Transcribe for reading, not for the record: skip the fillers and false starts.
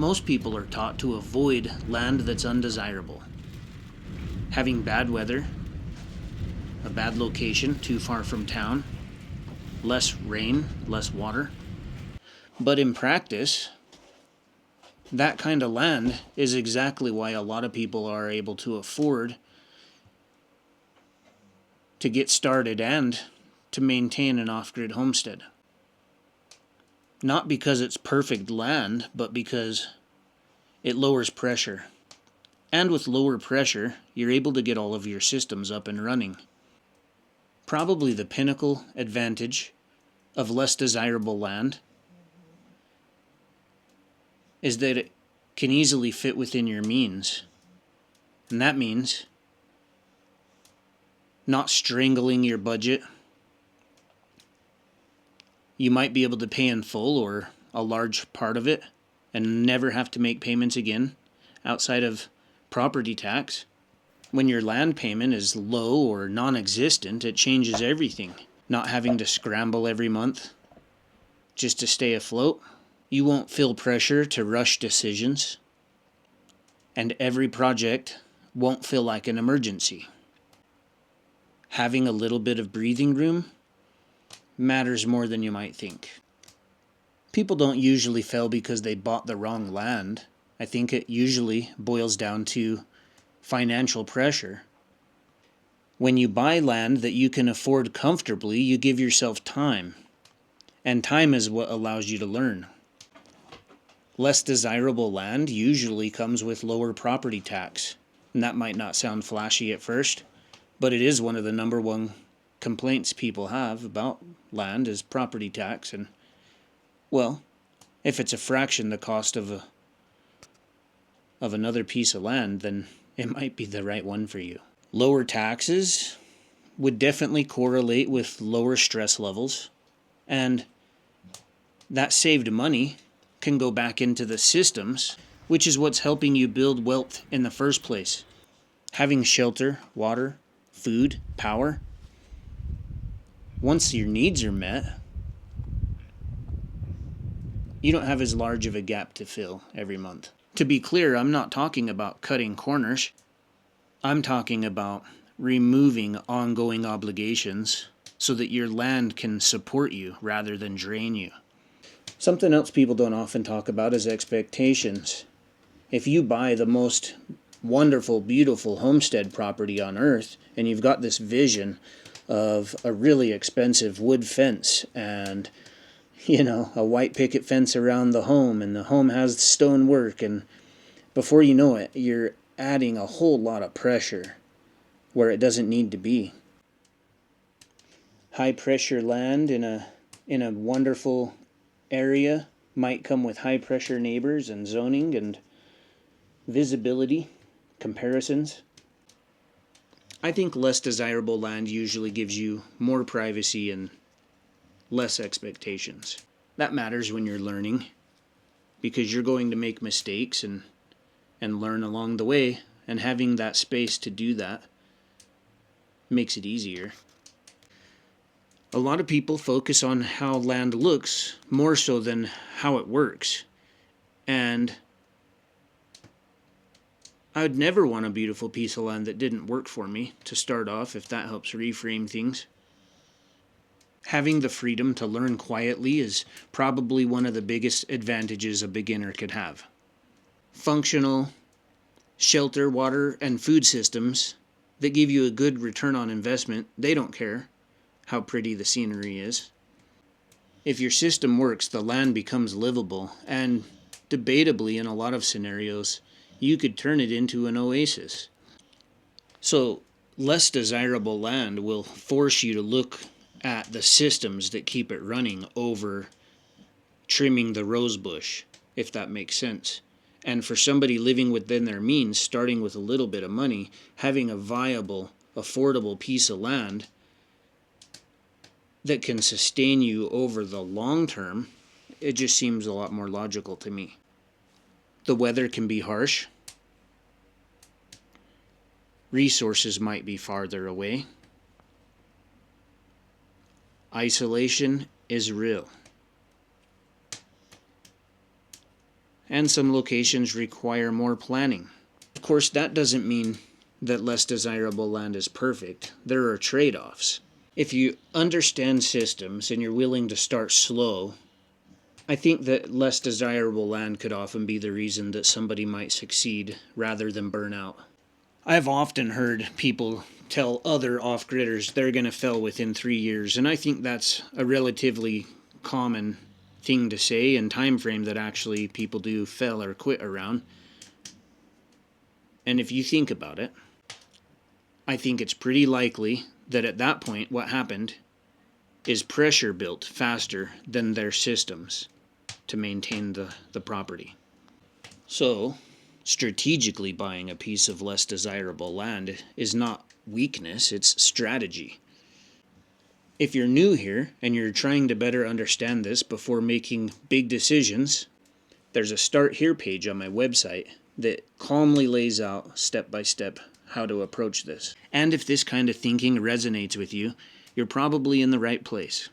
Most people are taught to avoid land that's undesirable. Having bad weather, a bad location too far from town, less rain, less water. But in practice, that kind of land is exactly why a lot of people are able to afford to get started and to maintain an off-grid homestead. Not because it's perfect land, but because it lowers pressure. And with lower pressure, you're able to get all of your systems up and running. Probably the pinnacle advantage of less desirable land is that it can easily fit within your means. And that means not strangling your budget. You might be able to pay in full or a large part of it and never have to make payments again outside of property tax. When your land payment is low or non-existent, it changes everything. Not having to scramble every month just to stay afloat. You won't feel pressure to rush decisions. And every project won't feel like an emergency. Having a little bit of breathing room matters more than you might think. People don't usually fail because they bought the wrong land. I think it usually boils down to financial pressure. When you buy land that you can afford comfortably, you give yourself time. And time is what allows you to learn. Less desirable land usually comes with lower property tax. And that might not sound flashy at first, but it is one of the number one complaints people have about land is property tax. And, well, if it's a fraction the cost of another piece of land, then it might be the right one for you. Lower taxes would definitely correlate with lower stress levels, and that saved money can go back into the systems, which is what's helping you build wealth in the first place. Having shelter, water, food, power. Once your needs are met, you don't have as large of a gap to fill every month. To be clear, I'm not talking about cutting corners. I'm talking about removing ongoing obligations so that your land can support you rather than drain you. Something else people don't often talk about is expectations. If you buy the most wonderful, beautiful homestead property on earth, and you've got this vision of a really expensive wood fence and, a white picket fence around the home, and the home has stone work, and before you know it, you're adding a whole lot of pressure where it doesn't need to be. High pressure land in a wonderful area might come with high pressure neighbors and zoning and visibility comparisons. I think less desirable land usually gives you more privacy and less expectations. That matters when you're learning, because you're going to make mistakes and learn along the way, and having that space to do that makes it easier. A lot of people focus on how land looks more so than how it works. And I would never want a beautiful piece of land that didn't work for me to start off, if that helps reframe things. Having the freedom to learn quietly is probably one of the biggest advantages a beginner could have. Functional shelter, water, and food systems that give you a good return on investment, they don't care how pretty the scenery is. If your system works, the land becomes livable, and debatably in a lot of scenarios, you could turn it into an oasis. So, less desirable land will force you to look at the systems that keep it running over trimming the rose bush, if that makes sense. And for somebody living within their means, starting with a little bit of money, having a viable, affordable piece of land that can sustain you over the long term, it just seems a lot more logical to me. The weather can be harsh. Resources might be farther away. Isolation is real. and some locations require more planning. Of course, that doesn't mean that less desirable land is perfect. There are trade-offs. If you understand systems and you're willing to start slow, I think that less desirable land could often be the reason that somebody might succeed rather than burn out. I've often heard people tell other off-gridders they're going to fail within 3 years, and I think that's a relatively common thing to say and time frame that actually people do fail or quit around. And if you think about it, I think it's pretty likely that at that point what happened is pressure built faster than their systems to maintain the property. So, strategically buying a piece of less desirable land is not weakness, it's strategy. If you're new here and you're trying to better understand this before making big decisions, there's a Start Here page on my website that calmly lays out step by step how to approach this. And if this kind of thinking resonates with you, you're probably in the right place.